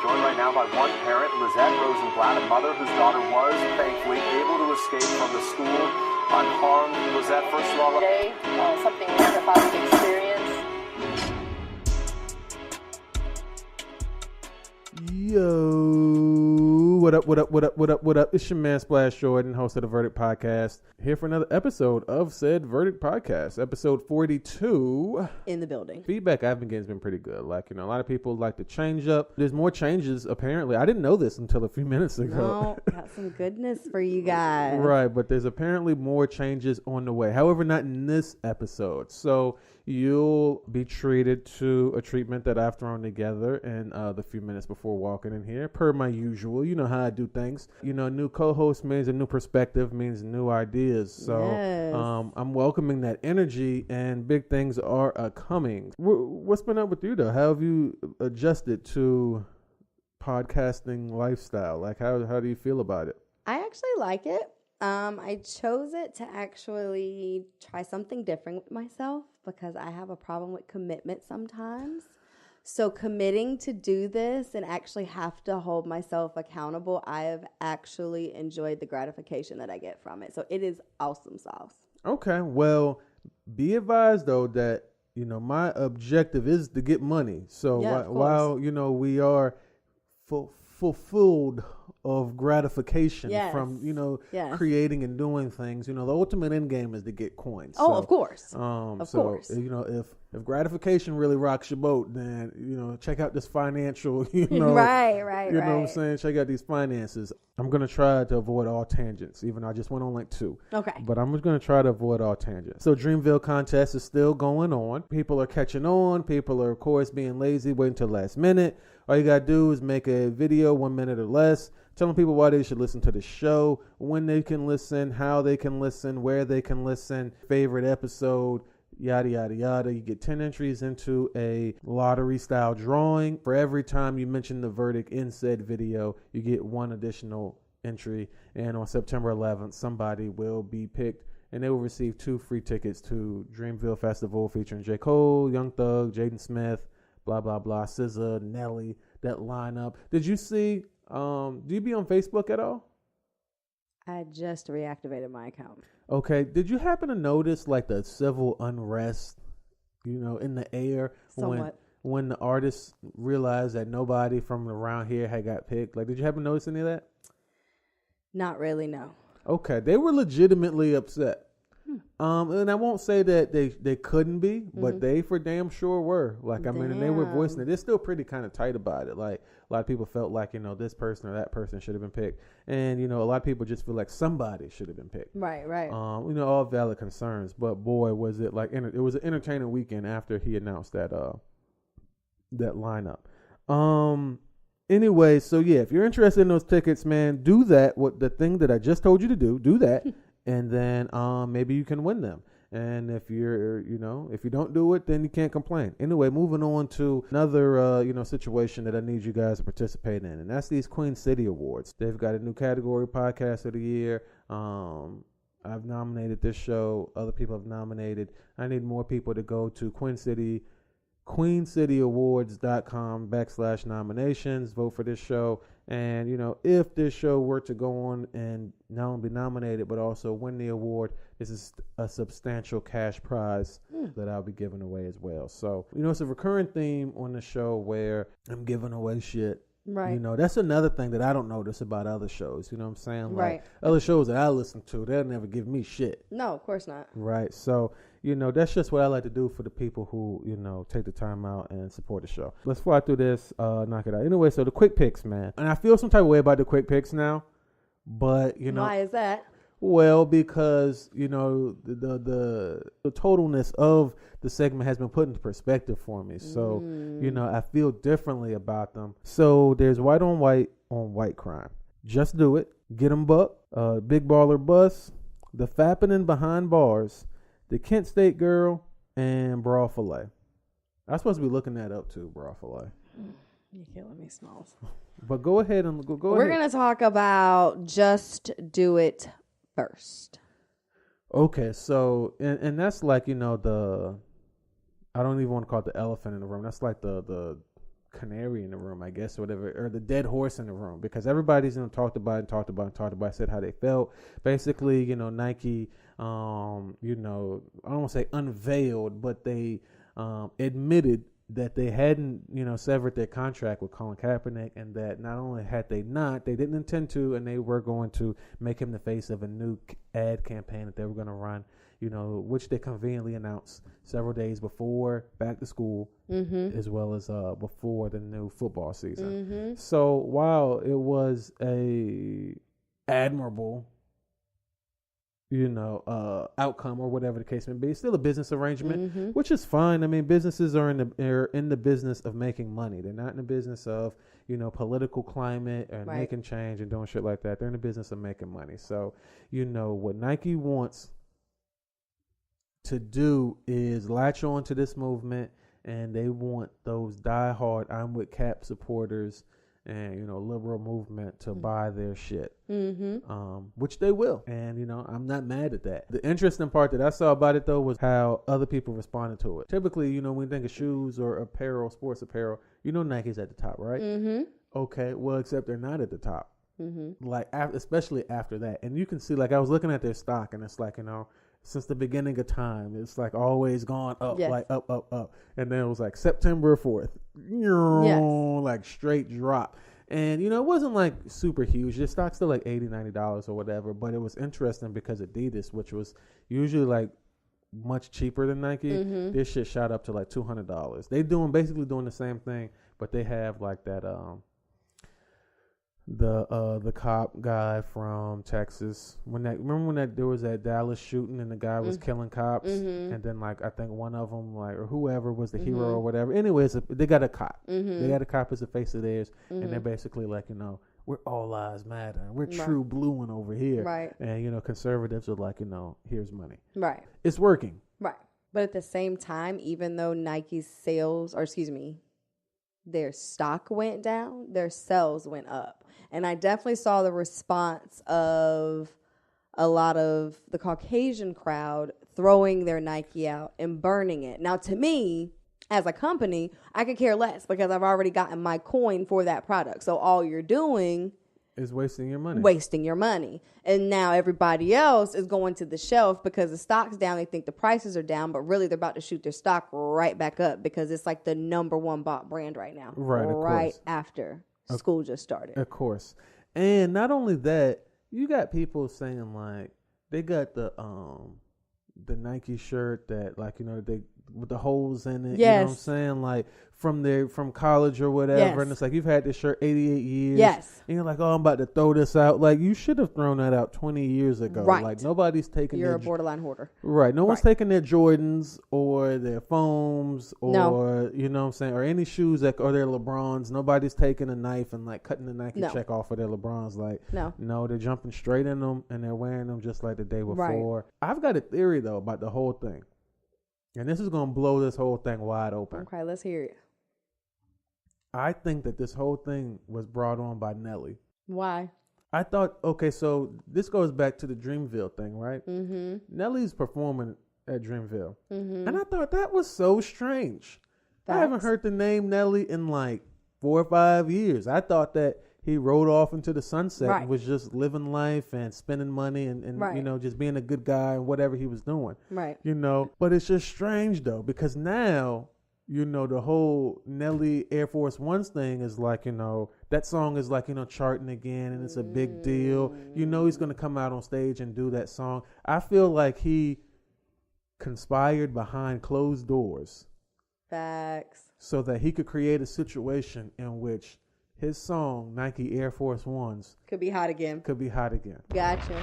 Joined right now by one parent, Lizette Rosenblatt, a mother whose daughter was, thankfully, able to escape from the school unharmed. Lizette, first of all... Today, something new that Bobby experienced. Yo, what up? It's your man Splash Jordan, host of the Verdict Podcast, here for another episode of said Verdict Podcast, episode 42. In the building. Feedback I've been getting has been pretty good. Like, a lot of people like to change up. There's more changes, apparently. I didn't know this until a few minutes ago. No, got some goodness for you guys. Right, but there's apparently more changes on the way. However, not in this episode. So you'll be treated to a treatment that I've thrown together in the few minutes before walking in here, per my usual. You know how I do things. New co-host means a new perspective, means new ideas. So Yes. I'm welcoming that energy, and big things are coming. What's been up with you, though? How have you adjusted to podcasting lifestyle? Like, how do you feel about it? I actually like it. I chose it to actually try something different with myself because I have a problem with commitment sometimes. So committing to do this and actually have to hold myself accountable, I have actually enjoyed the gratification that I get from it. So it is awesome sauce. Okay, well, be advised, though, that, my objective is to get money. So Yeah, of while, we are fulfilled of gratification Yes. from, Yes. creating and doing things, the ultimate end game is to get coins. Oh, So, of course. Of course. If gratification really rocks your boat, then, check out this financial, Right. You know what I'm saying? Check out these finances. I'm going to try to avoid all tangents, even though I just went on like 2. Okay. But I'm just going to try to avoid all tangents. So Dreamville contest is still going on. People are catching on. People are, of course, being lazy, waiting till the last minute. All you got to do is make a video 1 minute or less, telling people why they should listen to the show, when they can listen, how they can listen, where they can listen, favorite episode, yada, yada, yada. You get 10 entries into a lottery-style drawing. For every time you mention the verdict in said video, you get 1 additional entry. And on September 11th, somebody will be picked, and they will receive 2 free tickets to Dreamville Festival featuring J. Cole, Young Thug, Jaden Smith, blah, blah, blah, SZA, Nelly, that lineup. Did you see, do you be on Facebook at all? I just reactivated my account. Okay. Did you happen to notice like the civil unrest, in the air Somewhat. when the artists realized that nobody from around here had got picked? Like, did you happen to notice any of that? Not really, no. Okay. They were legitimately upset. And I won't say that they couldn't be, but they for damn sure were. Like, I mean, and they were voicing it. They're still pretty kind of tight about it. Like, a lot of people felt like, this person or that person should have been picked. And, a lot of people just feel like somebody should have been picked. Right. All valid concerns. But boy, was it like, it was an entertaining weekend after he announced that lineup. Anyway, so yeah, if you're interested in those tickets, man, do that. What the thing that I just told you to do that. And then maybe you can win them. And if you're, if you don't do it, then you can't complain. Anyway, moving on to another, situation that I need you guys to participate in. And that's these Queen City Awards. They've got a new category, Podcast of the Year. I've nominated this show. Other people have nominated. I need more people to go to queencityawards.com/nominations. Vote for this show. And, if this show were to go on and not only be nominated, but also win the award, this is a substantial cash prize that I'll be giving away as well. So, it's a recurring theme on the show where I'm giving away shit. Right. That's another thing that I don't notice about other shows. You know what I'm saying? Right. Like, other shows that I listen to, they'll never give me shit. No, of course not. Right. So, that's just what I like to do for the people who, take the time out and support the show. Let's fly through this, knock it out. Anyway, so the quick picks, man. And I feel some type of way about the quick picks now, but, Why is that? Well, because, the totalness of the segment has been put into perspective for me. So, I feel differently about them. So there's white on white crime. Just Do It, Get 'em Buck, Big Baller Bus, The Fappening Behind Bars, The Kent State Girl, and Bra Filet. I'm supposed to be looking that up too, Bra Filet. You're killing me, Smalls. But go ahead and go We're ahead. going to talk about Just Do It first. Okay, so and that's like, I don't even want to call it the elephant in the room. That's like the canary in the room, I guess, or whatever, or the dead horse in the room, because everybody's talked about, said how they felt. Basically, Nike, I don't want to say unveiled, but they admitted that they hadn't, severed their contract with Colin Kaepernick, and that not only had they didn't intend to, and they were going to make him the face of a new ad campaign that they were going to run, which they conveniently announced several days before back to school, as well as before the new football season. So while it was a admirable outcome, or whatever the case may be, it's still a business arrangement, which is fine. I mean, businesses are in the business of making money. They're not in the business of, political climate and making change and doing shit like that. They're in the business of making money. So, what Nike wants to do is latch on to this movement, and they want those diehard I'm with Cap supporters and liberal movement to buy their shit, which they will, and I'm not mad at that. The interesting part that I saw about it though was how other people responded to it. Typically, when you think of shoes or apparel, sports apparel, Nike's at the top, right? Okay, well, except they're not at the top. Like especially after that, and you can see, like, I was looking at their stock, and it's like since the beginning of time, it's like always gone up, like up. And then it was like September 4th, like straight drop. And, it wasn't like super huge. The stock's still like $80, $90 or whatever. But it was interesting because Adidas, which was usually like much cheaper than Nike, this shit shot up to like $200. They basically doing the same thing, but they have like that, the cop guy from Texas, remember when there was that Dallas shooting and the guy was killing cops, and then like I think one of them, like, or whoever was the hero or whatever. Anyways, they got a cop. They got a cop as the face of theirs, and they're basically like, we're all lives matter, and we're true blue one over here, right? And conservatives are like, here's money, right? It's working, right? But at the same time, even though Nike's their stock went down, their sales went up. And I definitely saw the response of a lot of the Caucasian crowd throwing their Nike out and burning it. Now, to me, as a company, I could care less because I've already gotten my coin for that product. So all you're doing is wasting your money. And now everybody else is going to the shelf because the stock's down. They think the prices are down, but really they're about to shoot their stock right back up because it's like the number one bought brand right now. Right after school just started. Of course. And not only that, you got people saying like they got the Nike shirt that, like, they with the holes in it. Yes. You know what I'm saying? Like from college or whatever. Yes. And it's like, you've had this shirt 88 years. Yes. And you're like, oh, I'm about to throw this out. Like, you should have thrown that out 20 years ago. Right. Like, nobody's taking You're a borderline hoarder. Right. No one's taking their Jordans or their foams or, you know what I'm saying, or any shoes or their LeBrons. Nobody's taking a knife and like cutting the Nike check off of their LeBrons. Like, no, they're jumping straight in them and they're wearing them just like the day before. Right. I've got a theory though about the whole thing. And this is going to blow this whole thing wide open. Okay, let's hear it. I think that this whole thing was brought on by Nelly. Why? I thought, okay, so this goes back to the Dreamville thing, right? Mm-hmm. Nelly's performing at Dreamville. Mm-hmm. And I thought that was so strange. Facts. I haven't heard the name Nelly in like 4 or 5 years. I thought that he rode off into the sunset and was just living life and spending money and you know, just being a good guy and whatever he was doing. Right. You know, but it's just strange though, because now, you know, the whole Nelly Air Force Ones thing is like, you know, that song is like, you know, charting again and it's a big deal. You know, he's going to come out on stage and do that song. I feel like he conspired behind closed doors. Facts. So that he could create a situation in which his song, Nike Air Force Ones, could be hot again. Gotcha.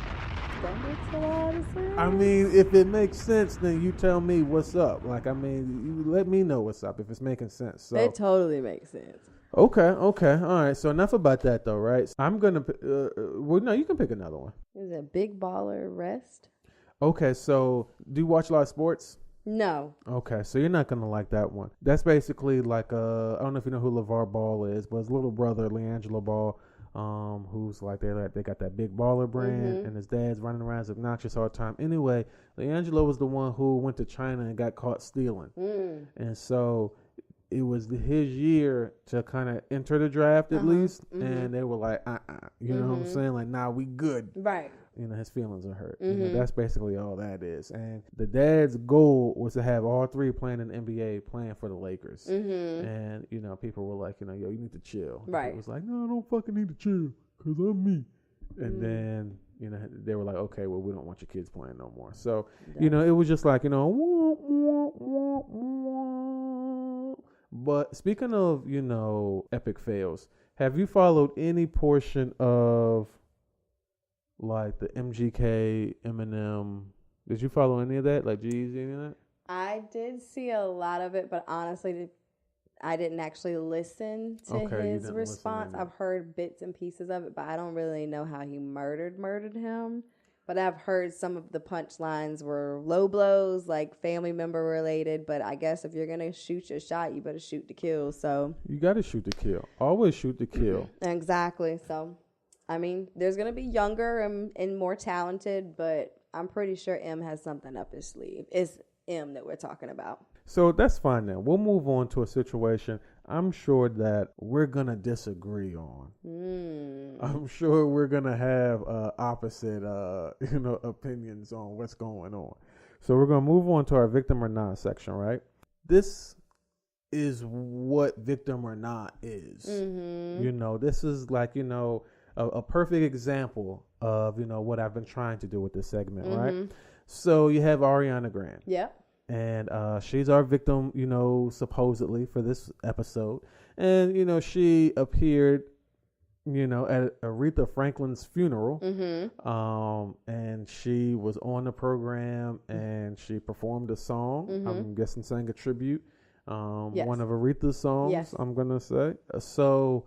That makes a lot of sense. I mean, if it makes sense, then you tell me what's up. Like, I mean, you let me know what's up if it's making sense. So. It totally makes sense. Okay. All right. So enough about that, though, right? So I'm going to... well, no, you can pick another one. Is it Big Baller Rest? Okay, so do you watch a lot of sports? No. Okay, so you're not going to like that one. That's basically like, I don't know if you know who LeVar Ball is, but his little brother, LiAngelo Ball, who's like, they got that Big Baller brand, and his dad's running around as obnoxious all the time. Anyway, LiAngelo was the one who went to China and got caught stealing. And so it was his year to kind of enter the draft at least, Mm-hmm. and they were like, you know what I'm saying? Like, nah, we good. Right. You know, his feelings are hurt. You know, that's basically all that is. And the dad's goal was to have all three playing in the NBA, playing for the Lakers. And, you know, people were like, you know, yo, you need to chill. Right. It was like, no, I don't fucking need to chill because I'm me. And then, you know, they were like, okay, well, we don't want your kids playing no more. So, you know, it was just like, you know, but speaking of, you know, epic fails, have you followed any portion of like the MGK, Eminem? Did you follow any of that? Like Jeezy, any of that? I did see a lot of it, but honestly, I didn't actually listen to Okay, you his didn't response. listen to it. I've heard bits and pieces of it, but I don't really know how he murdered him. But I've heard some of the punchlines were low blows, like family member related. But I guess if you're gonna shoot your shot, you better shoot to kill. So You got to shoot to kill. Always shoot to kill. exactly. So I mean, there's gonna be younger and more talented, but I'm pretty sure M has something up his sleeve. It's M that we're talking about. So that's fine then. We'll move on to a situation I'm sure that we're going to disagree on. I'm sure we're going to have opposite, you know, opinions on what's going on. So we're going to move on to our victim or not section, right? This is what victim or not is. You know, this is like, you know, a perfect example of, you know, what I've been trying to do with this segment, right? So you have Ariana Grande. Yep. And she's our victim, you know, supposedly for this episode. And, you know, she appeared, you know, at Aretha Franklin's funeral. And she was on the program and she performed a song. I'm guessing sang a tribute. Yes. One of Aretha's songs, Yes. I'm going to say. So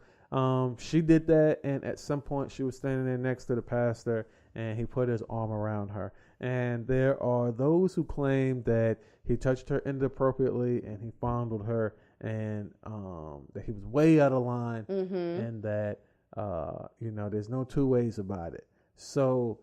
she did that. And at some point she was standing there next to the pastor and he put his arm around her. And there are those who claim that he touched her inappropriately and he fondled her and that he was way out of line and that, you know, there's no two ways about it. So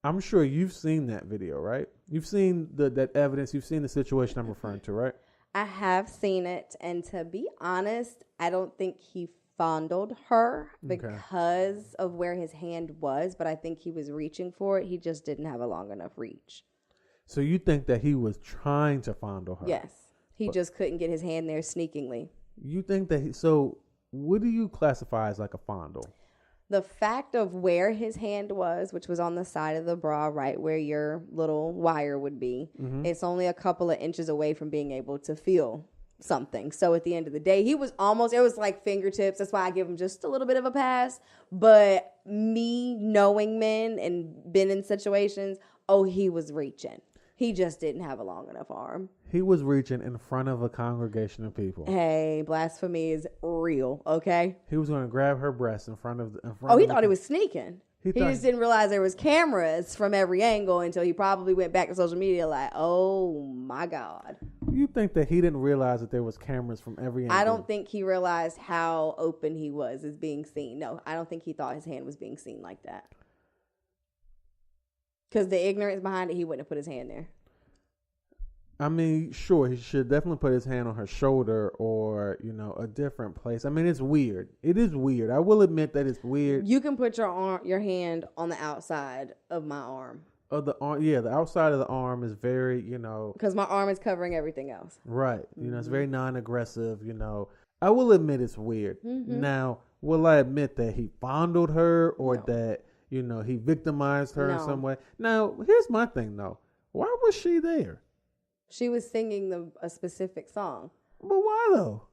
I'm sure you've seen that video, right? You've seen that evidence. You've seen the situation I'm referring to, right? I have seen it, and to be honest, I don't think he fondled her because of where his hand was, but I think he was reaching for it. He just didn't have a long enough reach. So you think that he was trying to fondle her? Yes. He just couldn't get his hand there sneakingly. You think that so what do you classify as like a fondle? The fact of where his hand was, which was on the side of the bra, right where your little wire would be, it's only a couple of inches away from being able to feel something. So at the end of the day, he was almost, it was like fingertips. That's why I give him just a little bit of a pass. But me knowing men and been in situations, he was reaching. He just didn't have a long enough arm. He was reaching in front of a congregation of people. Hey, blasphemy is real, okay? He was going to grab her breast in front of. He thought he was sneaking. He thought- just didn't realize there was cameras from every angle until he probably went back to social media like, oh my God. You think that he didn't realize that there was cameras from every angle? I don't think he realized how open he was as being seen. No, I don't think he thought his hand was being seen like that. Because the ignorance behind it, he wouldn't have put his hand there. I mean, sure, he should definitely put his hand on her shoulder or, you know, a different place. I mean, it's weird. It is weird. I will admit that it's weird. You can put your hand on the outside of my arm. Of the arm, yeah, the outside of the arm is very, you know. Because my arm is covering everything else. Right. You know, it's very non-aggressive, you know. I will admit it's weird. Now, will I admit that he fondled her or that, you know, he victimized her in some way? Now, here's my thing, though. Why was she there? She was singing a specific song. But why though?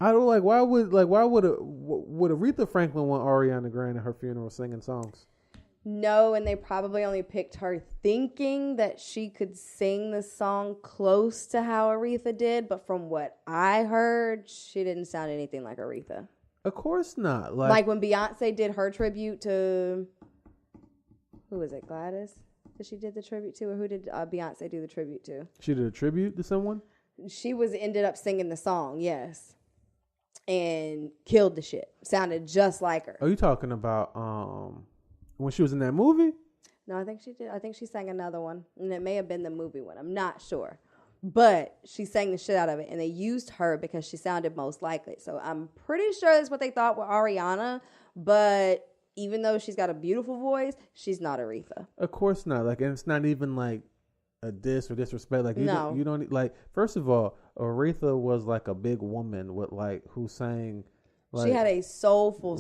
I don't why would Aretha Franklin want Ariana Grande at her funeral singing songs? No, and they probably only picked her thinking that she could sing the song close to how Aretha did, but from what I heard, she didn't sound anything like Aretha. Of course not. Like when Beyonce did her tribute to, who was it, Gladys? That she did the tribute to, or who did Beyonce do the tribute to? She did a tribute to someone? She ended up singing the song, yes. And killed the shit. Sounded just like her. Are you talking about when she was in that movie? No, I think she did. I think she sang another one. And it may have been the movie one. I'm not sure. but she sang the shit out of it, and they used her because she sounded most like it. So I'm pretty sure that's what they thought with Ariana, but even though she's got a beautiful voice, she's not Aretha. Of course not. Like, and it's not even like a diss or disrespect. Like, you don't like. First of all, Aretha was like a big woman with like who sang. Like, she had a soulful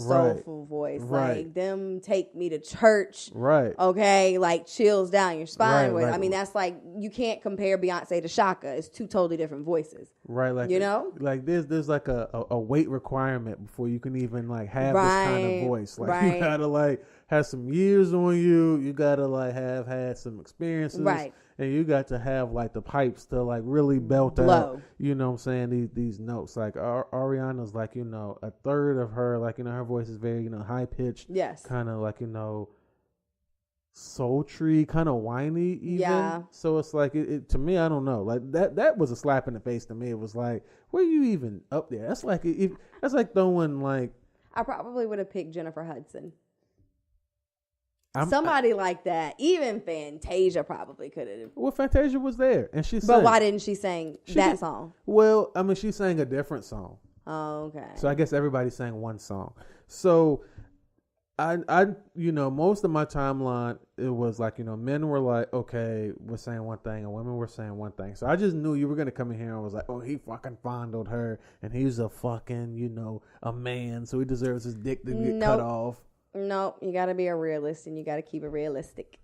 voice. Right. Like, them take me to church. Right. Okay, like chills down your spine. Right, like, I mean, that's like, you can't compare Beyonce to Shaka. It's two totally different voices. Right. Like, you know, like there's like a weight requirement before you can even like have this kind of voice. Like, you gotta like have some years on you. You gotta like have had some experiences. Right. And you got to have like the pipes to like really belt out, you know what I'm saying, these notes. Like Ariana's like, you know, a third of her, like, you know, her voice is very, you know, high pitched. Yes. Kind of like, you know, sultry, kind of whiny even. Yeah. So it's like, it to me, I don't know. Like that was a slap in the face to me. It was like, where you even up there? That's like, that's like throwing like. I probably would have picked Jennifer Hudson. Somebody like that. Even Fantasia probably could have. Well, Fantasia was there, and she sang. But why didn't she sing that song? Well, I mean, she sang a different song. Oh, okay. So I guess everybody sang one song. So I you know, most of my timeline, it was like, you know, men were like, okay, we're saying one thing, and women were saying one thing. So I just knew you were going to come in here and was like, oh, he fucking fondled her, and he's a fucking, you know, a man, so he deserves his dick to get cut off. Nope, you got to be a realist, and you got to keep it realistic.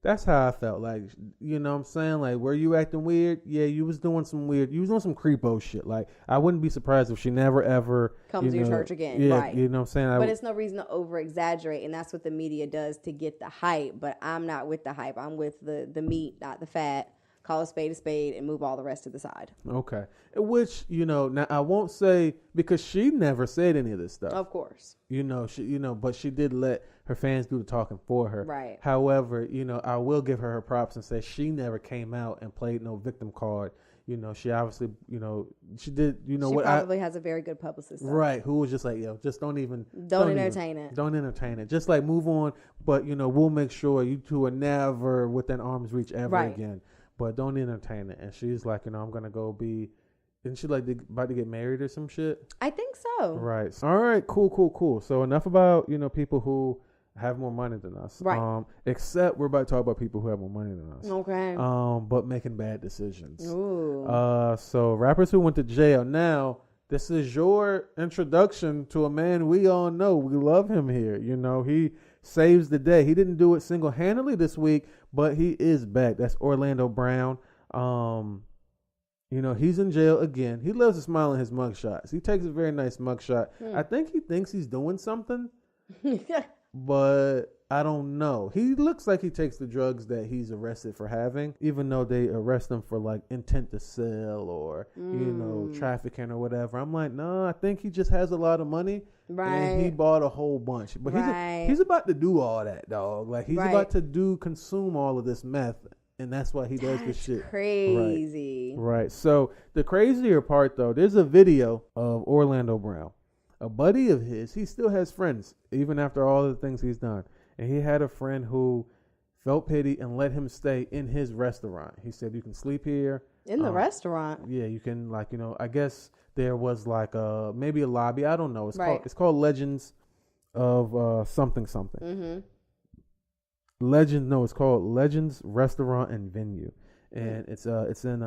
That's how I felt. Like, you know what I'm saying? Like, were you acting weird? Yeah, you was doing some creepo shit. Like, I wouldn't be surprised if she never ever comes to your church again. Yeah, right. You know what I'm saying? But it's no reason to over exaggerate, and that's what the media does to get the hype. But I'm not with the hype. I'm with the meat, not the fat. Call a spade, and move all the rest to the side. Okay. Which, you know, now I won't say, because she never said any of this stuff. Of course. You know, but she did let her fans do the talking for her. Right. However, you know, I will give her props and say she never came out and played no victim card. You know, she obviously, you know, she did, you know, she probably has a very good publicist. Though. Right. Who was just like, yo, just don't entertain it. Don't entertain it. Just like move on. But, you know, we'll make sure you two are never within arm's reach ever again. But don't entertain it. And she's like, you know, I'm going to go be, isn't she like about to get married or some shit? I think so. Right. All right. Cool. So enough about, you know, people who have more money than us. Right. Except we're about to talk about people who have more money than us. Okay. But making bad decisions. Ooh. So rappers who went to jail. Now, this is your introduction to a man we all know. We love him here. You know, he saves the day. He didn't do it single-handedly this week, but he is back. That's Orlando Brown. You know, he's in jail again. He loves to smile in his mugshots. He takes a very nice mugshot. I think he thinks he's doing something, but I don't know. He looks like he takes the drugs that he's arrested for having, even though they arrest him for like intent to sell or, you know, trafficking or whatever. I'm like, no, I think he just has a lot of money. Right. And he bought a whole bunch. But he's about to do all that, dog. Like, he's about to consume all of this meth. And that's why he does this shit. Crazy. Right. So the crazier part, though, there's a video of Orlando Brown. A buddy of his, he still has friends, even after all the things he's done. And he had a friend who felt pity and let him stay in his restaurant. He said, you can sleep here. In the restaurant? Yeah, you can, like, you know, I guess there was like maybe a lobby. I don't know. It's called Legends of something. Mm-hmm. It's called Legends Restaurant and Venue. And it's in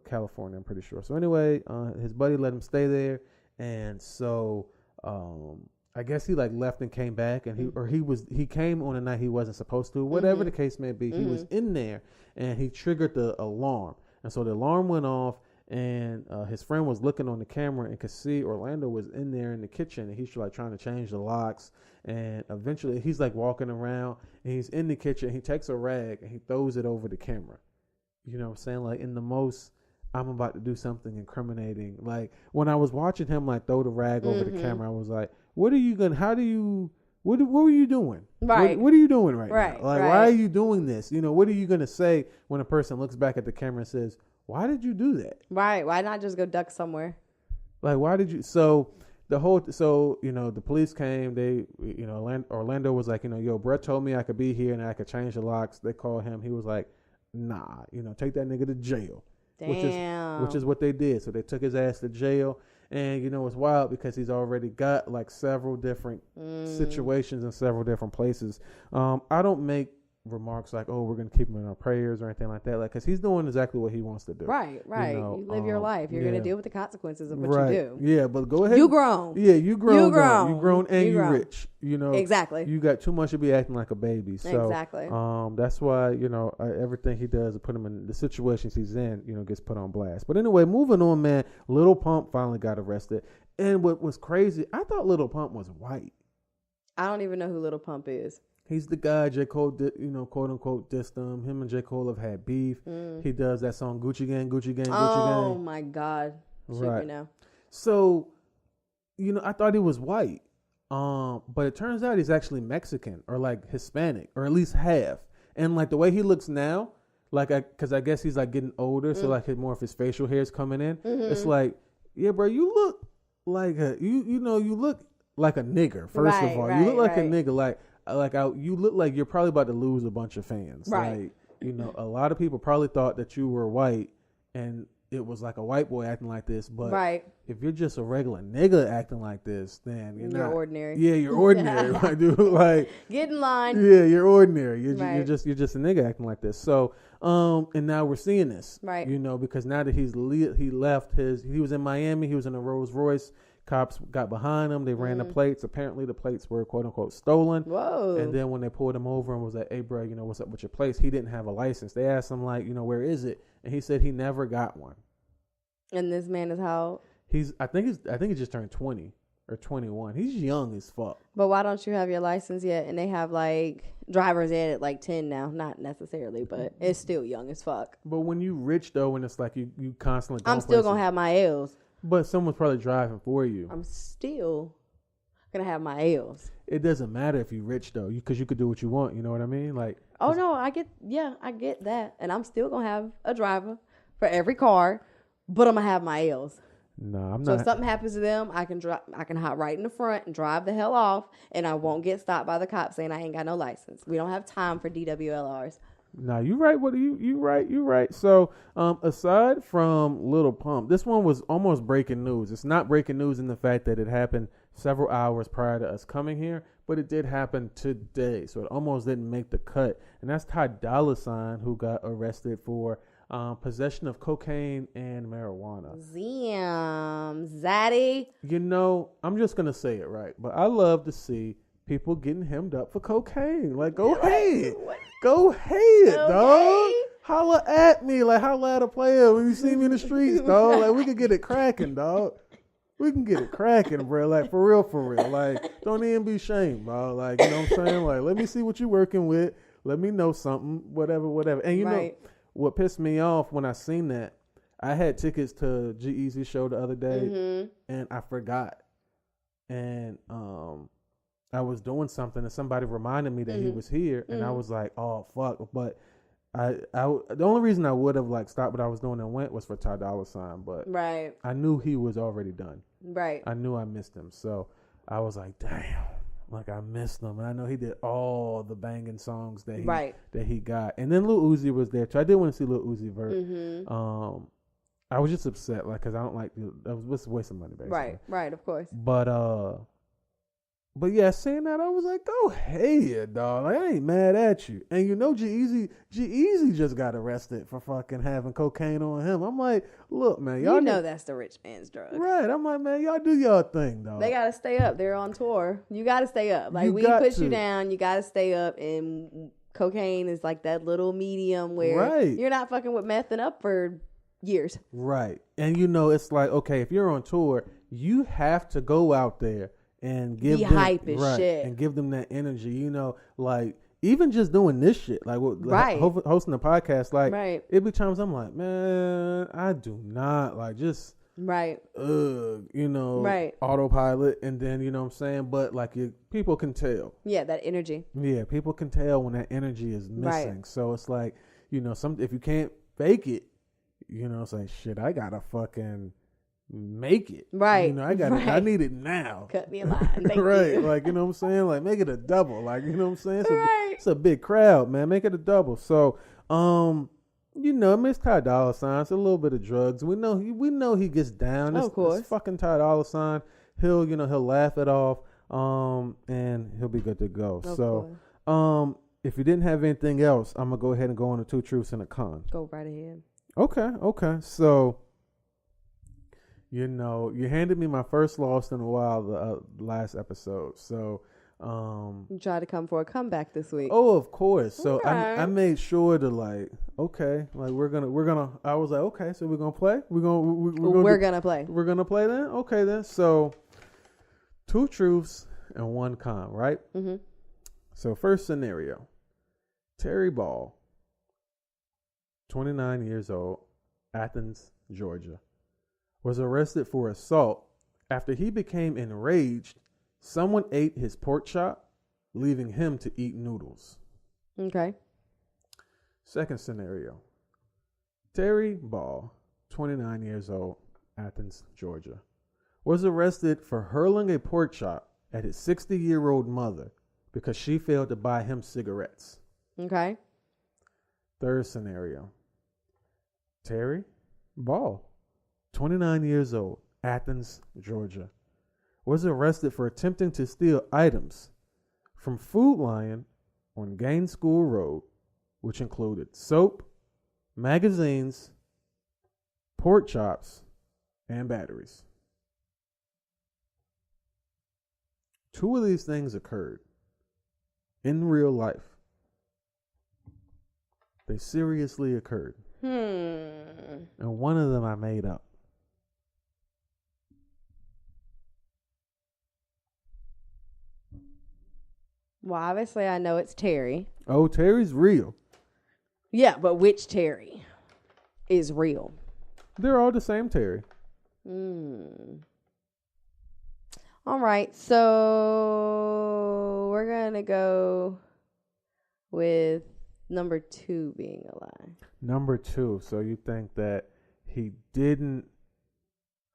California, I'm pretty sure. So anyway, his buddy let him stay there. And so I guess he like left and came back, and he came on a night he wasn't supposed to. Whatever the case may be, he was in there, and he triggered the alarm. And so the alarm went off, and his friend was looking on the camera and could see Orlando was in there in the kitchen, and he's like trying to change the locks. And eventually he's like walking around, and he's in the kitchen. He takes a rag and he throws it over the camera. You know what I'm saying? Like, in the most, I'm about to do something incriminating. Like, when I was watching him like throw the rag over the camera, I was like, what were you doing? Right. What are you doing right now? Like, right. why are you doing this? You know, what are you going to say when a person looks back at the camera and says, why did you do that? Right. Why not just go duck somewhere? Like, why did you? So you know, the police came. They, you know, Orlando was like, you know, yo, Brett told me I could be here and I could change the locks. They called him. He was like, nah, you know, take that nigga to jail. Damn. which is what they did. So they took his ass to jail. And, you know, it's wild because he's already got like several different situations in several different places. I don't make remarks like, oh, we're going to keep him in our prayers or anything like that. Like, because he's doing exactly what he wants to do. Right. You live your life. You're going to deal with the consequences of what you do. Yeah, but go ahead. You grown. Yeah, you grown. You grown. You grown and you grown. rich. You know. Exactly. You got too much to be acting like a baby. So, exactly. That's why, you know, everything he does to put him in the situations he's in, you know, gets put on blast. But anyway, moving on, man. Lil Pump finally got arrested. And what was crazy, I thought Lil Pump was white. I don't even know who Lil Pump is. He's the guy J. Cole, you know, quote unquote, dissed him. Him and J. Cole have had beef. He does that song Gucci Gang, Gucci Gang, Gucci Gang. Oh my God. Right. Shoot me now. So, you know, I thought he was white. But it turns out he's actually Mexican or like Hispanic or at least half. And like the way he looks now, like, because I guess he's like getting older, so like more of his facial hair is coming in. It's like, yeah, bro, you look like you look like a nigger. First of all, you look like a nigga. You look like you're probably about to lose a bunch of fans. Right. Like, you know, a lot of people probably thought that you were white and it was like a white boy acting like this. But if you're just a regular nigga acting like this, then you're ordinary. Yeah, you're ordinary. Like, dude, like, get in line. Yeah, you're ordinary. You're just a nigga acting like this. So, and now we're seeing this. Right. You know, because now that he left he was in Miami. He was in a Rolls Royce. Cops got behind him. They ran the plates. Apparently, the plates were quote unquote stolen. Whoa! And then when they pulled him over and was like, "Hey, bro, you know what's up with your place?" He didn't have a license. They asked him like, you know, where is it? And he said he never got one. And this man is how? I think he just turned 20 or 21. He's young as fuck. But why don't you have your license yet? And they have like driver's ed at like 10 now. Not necessarily, but it's still young as fuck. But when you rich though, and it's like you constantly. I'm still gonna have my L's. But someone's probably driving for you. I'm still gonna have my L's. It doesn't matter if you're rich though, because you could do what you want. You know what I mean? Like. Oh no, I get that, and I'm still gonna have a driver for every car, but I'm gonna have my L's. No, I'm so not. if something happens to them, I can hop right in the front and drive the hell off, and I won't get stopped by the cops saying I ain't got no license. We don't have time for DWLRs. No, you right. What you right. So, aside from Lil Pump, this one was almost breaking news. It's not breaking news in the fact that it happened several hours prior to us coming here, but it did happen today. So it almost didn't make the cut. And that's Ty Dolla $ign, who got arrested for possession of cocaine and marijuana. Zaddy. You know, I'm just gonna say it right, but I love to see people getting hemmed up for cocaine. Like, go ahead. Go ahead, dog. Holla at me. Like, holla at a player when you see me in the streets, dog. Like, we can get it cracking, dog. We can get it cracking, bro. Like, for real. Like, don't even be ashamed, bro. Like, you know what I'm saying? Like, let me see what you're working with. Let me know something, whatever. And you know, what pissed me off when I seen that, I had tickets to G-Eazy's show the other day, and I forgot. And, I was doing something and somebody reminded me that he was here, and I was like, "Oh fuck!" But the only reason I would have like stopped what I was doing and went was for Ty Dolla $ign, but I knew he was already done. Right. I knew I missed him, so I was like, "Damn!" Like I missed him, and I know he did all the banging songs that he got. And then Lil Uzi was there too. I did want to see Lil Uzi Vert. I was just upset, like, because I don't like that was a waste of money, basically. Right, of course. But yeah, saying that, I was like, go ahead, dog. Like, I ain't mad at you. And you know, G-Eazy just got arrested for fucking having cocaine on him. I'm like, look, man, y'all know that's the rich man's drug. Right. I'm like, man, y'all do y'all thing, dog. They got to stay up. They're on tour. You got to stay up. Like, we push you down. You got to stay up. And cocaine is like that little medium where you're not fucking with meth and up for years. Right. And you know, it's like, okay, if you're on tour, you have to go out there and give them hype as shit and give them that energy, you know, like even just doing this shit, like hosting a podcast, like it be times I'm like, man, I do not like just you know, autopilot, and then you know what I'm saying, but like people can tell, that energy, people can tell when that energy is missing, so it's like, you know, if you can't fake it, you know, say shit, I gotta fucking make it, you know, I need it now. Cut me a line. Thank you. Like, you know what I'm saying, like make it a double, like, you know what I'm saying, it's a big crowd, man, make it a double. So You know, I mean, it's Ty Dolla $ign. It's a little bit of drugs. We know he gets down. Of course. It's fucking Ty Dolla $ign. He'll laugh it off, and he'll be good to go. If you didn't have anything else, I'm gonna go ahead and go on to two truths and a con. Go right ahead. Okay. So, you handed me my first loss in a while the last episode. So, You tried to come for a comeback this week. oh, of course. So Okay. I made sure to we're gonna. I was like, okay, so we're gonna play. We're gonna play. We're gonna play then. Okay then. So, two truths and one con, right? Mm-hmm. So first scenario, Terry Ball, 29 years old, Athens, Georgia, was arrested for assault after he became enraged. Someone ate his pork chop, leaving him to eat noodles. Okay. Second scenario, Terry Ball, 29 years old, Athens, Georgia, was arrested for hurling a pork chop at his 60-year-old mother because she failed to buy him cigarettes. Okay. Third scenario, Terry Ball, 29 years old, Athens, Georgia, was arrested for attempting to steal items from Food Lion on Gaines School Road, which included soap, magazines, pork chops, and batteries. Two of these things occurred in real life. They seriously occurred. And one of them I made up. Well, obviously I know it's Terry. Oh, Terry's real. Yeah, but which Terry is real? They're all the same Terry. All right, so we're going to go with number 2 being a lie. Number 2. So you think that he didn't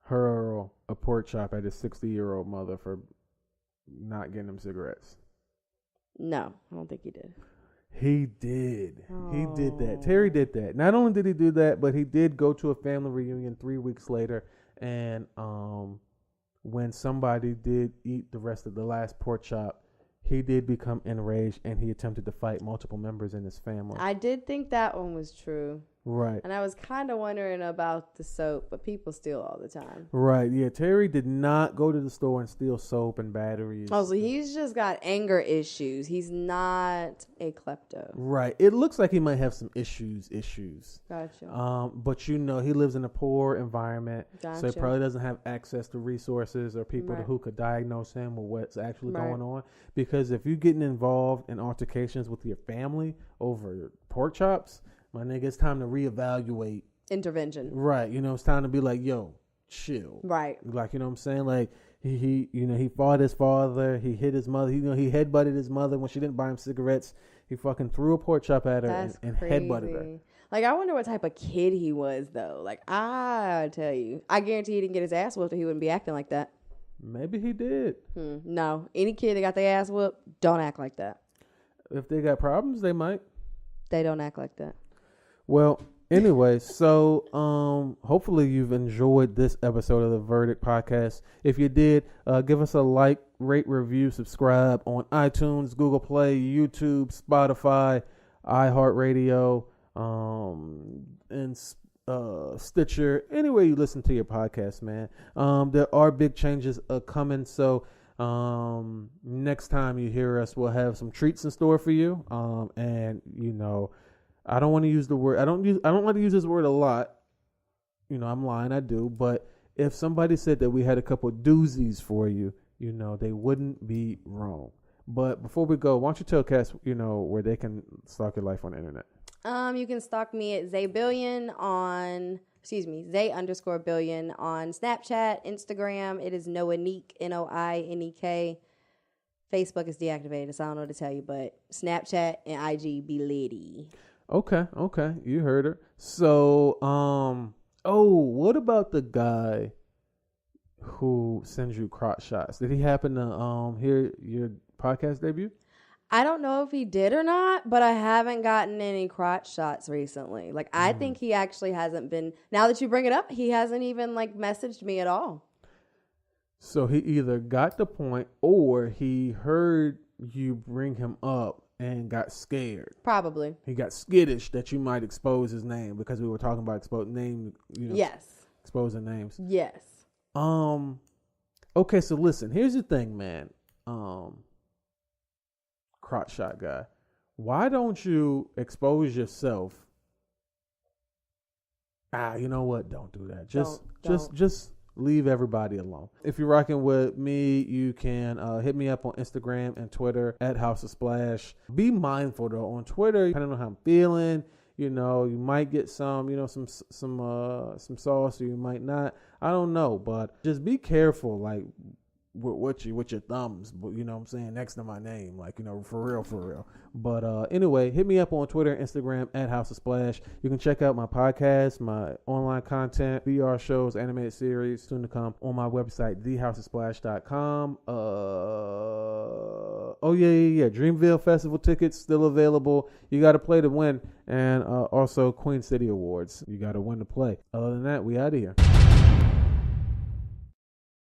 hurl a pork chop at his 60-year-old mother for not getting him cigarettes? No, I don't think he did. He did. He did that. Terry did that. Not only did he do that, but he did go to a family reunion 3 weeks later. And when somebody did eat the rest of the last pork chop, he did become enraged and he attempted to fight multiple members in his family. I did think that one was true. Right. And I was kind of wondering about the soap, but people steal all the time. Right. Yeah. Terry did not go to the store and steal soap and batteries. Oh, so he's just got anger issues. He's not a klepto. Right. It looks like he might have some issues. Gotcha. But he lives in a poor environment, so he Gotcha. probably doesn't have access to resources or people Right. who could diagnose him with what's actually Right. going on. Because if you're getting involved in altercations with your family over pork chops, my nigga, it's time to reevaluate. Intervention. Right. It's time to be like, yo, chill. Right. Like, you know what I'm saying? Like, he fought his father. He hit his mother. He headbutted his mother when she didn't buy him cigarettes. He fucking threw a pork chop at her and headbutted her. Like, I wonder what type of kid he was, though. Like, I tell you, I guarantee he didn't get his ass whooped or he wouldn't be acting like that. Maybe he did. No. Any kid that got their ass whooped, don't act like that. If they got problems, they might. They don't act like that. Well, anyway, so hopefully you've enjoyed this episode of the Verdict Podcast. If you did, give us a like, rate, review, subscribe on iTunes, Google Play, YouTube, Spotify, iHeartRadio, and Stitcher, anywhere you listen to your podcast, man. There are big changes coming, so next time you hear us, we'll have some treats in store for you. And I don't want to use the word. I don't like to use this word a lot. I'm lying. I do. But if somebody said that we had a couple of doozies for you, they wouldn't be wrong. But before we go, why don't you tell Cass, where they can stalk your life on the internet? You can stalk me at Zay_Billion on Snapchat, Instagram. It is Noanik, Noinek. Facebook is deactivated, so I don't know what to tell you, but Snapchat and IG be litty. Okay. You heard her. So, what about the guy who sends you crotch shots? Did he happen to hear your podcast debut? I don't know if he did or not, but I haven't gotten any crotch shots recently. Like, I think he actually hasn't been, now that you bring it up, he hasn't even like messaged me at all. So he either got the point or he heard you bring him up and got scared. Probably. He got skittish that you might expose his name because we were talking about exposing names. Yes. Okay, so listen, here's the thing, man. Crotch shot guy. Why don't you expose yourself? You know what? Don't do that. Just leave everybody alone. If you're rocking with me, you can hit me up on Instagram and Twitter at House of Splash. Be mindful though on Twitter, depending on how I'm feeling. You know, you might get some sauce, or you might not. I don't know, but just be careful, like with your thumbs. You know what I'm saying, next to my name, like, you know, for real. But anyway, hit me up on Twitter, Instagram at House of Splash. You can check out my podcast, my online content, VR shows, animated series soon to come on my website, thehouseofsplash.com. Dreamville Festival tickets still available. You got to play to win, and also Queen City Awards. You got to win to play. Other than that, we out of here.